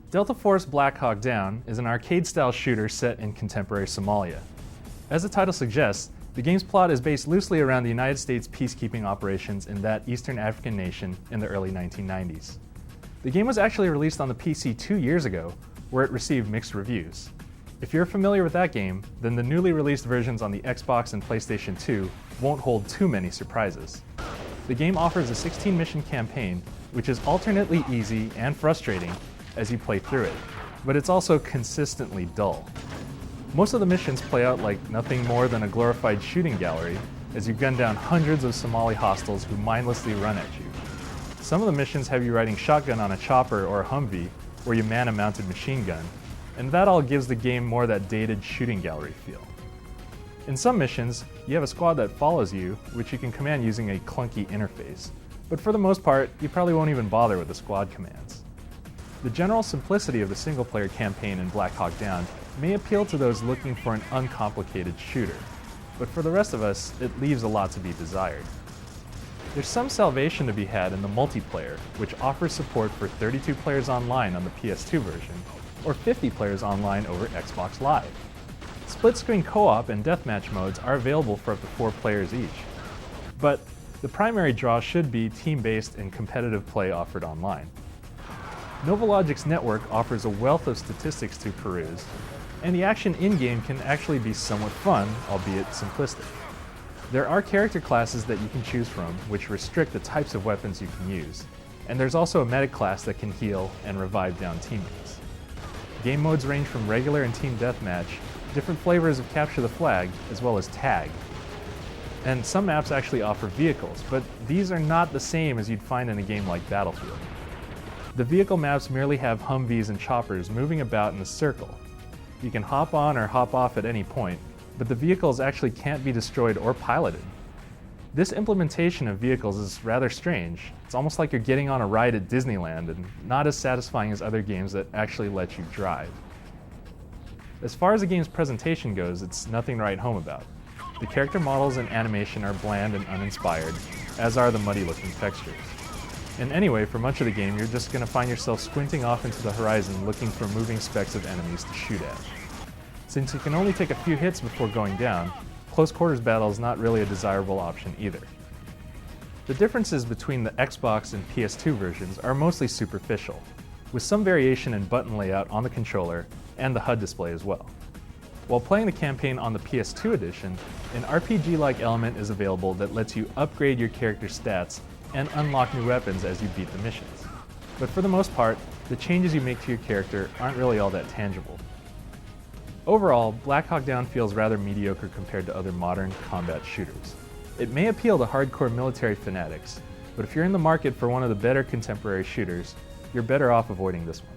Delta Force Black Hawk Down is an arcade-style shooter set in contemporary Somalia. As the title suggests, the game's plot is based loosely around the United States peacekeeping operations in that Eastern African nation in the early 1990s. The game was actually released on the PC 2 years ago, where it received mixed reviews. If you're familiar with that game, then the newly released versions on the Xbox and PlayStation 2 won't hold too many surprises. The game offers a 16-mission campaign, which is alternately easy and frustrating as you play through it, but it's also consistently dull. Most of the missions play out like nothing more than a glorified shooting gallery as you gun down hundreds of Somali hostiles who mindlessly run at you. Some of the missions have you riding shotgun on a chopper or a Humvee, where you man a mounted machine gun, and that all gives the game more that dated shooting gallery feel. In some missions, you have a squad that follows you, which you can command using a clunky interface, but for the most part, you probably won't even bother with the squad commands. The general simplicity of the single-player campaign in Black Hawk Down may appeal to those looking for an uncomplicated shooter, but for the rest of us, it leaves a lot to be desired. There's some salvation to be had in the multiplayer, which offers support for 32 players online on the PS2 version, or 50 players online over Xbox Live. Split-screen co-op and deathmatch modes are available for up to 4 players each, but the primary draw should be team-based and competitive play offered online. Novologic's network offers a wealth of statistics to peruse, and the action in-game can actually be somewhat fun, albeit simplistic. There are character classes that you can choose from, which restrict the types of weapons you can use, and there's also a medic class that can heal and revive down teammates. Game modes range from regular and team deathmatch, different flavors of capture the flag, as well as tag. And some maps actually offer vehicles, but these are not the same as you'd find in a game like Battlefield. The vehicle maps merely have Humvees and choppers moving about in a circle. You can hop on or hop off at any point, but the vehicles actually can't be destroyed or piloted. This implementation of vehicles is rather strange. It's almost like you're getting on a ride at Disneyland and not as satisfying as other games that actually let you drive. As far as the game's presentation goes, it's nothing to write home about. The character models and animation are bland and uninspired, as are the muddy-looking textures. And anyway, for much of the game, you're just going to find yourself squinting off into the horizon looking for moving specks of enemies to shoot at. Since you can only take a few hits before going down, close quarters battle is not really a desirable option either. The differences between the Xbox and PS2 versions are mostly superficial, with some variation in button layout on the controller and the HUD display as well. While playing the campaign on the PS2 edition, an RPG-like element is available that lets you upgrade your character's stats and unlock new weapons as you beat the missions. But for the most part, the changes you make to your character aren't really all that tangible. Overall, Black Hawk Down feels rather mediocre compared to other modern combat shooters. It may appeal to hardcore military fanatics, but if you're in the market for one of the better contemporary shooters, you're better off avoiding this one.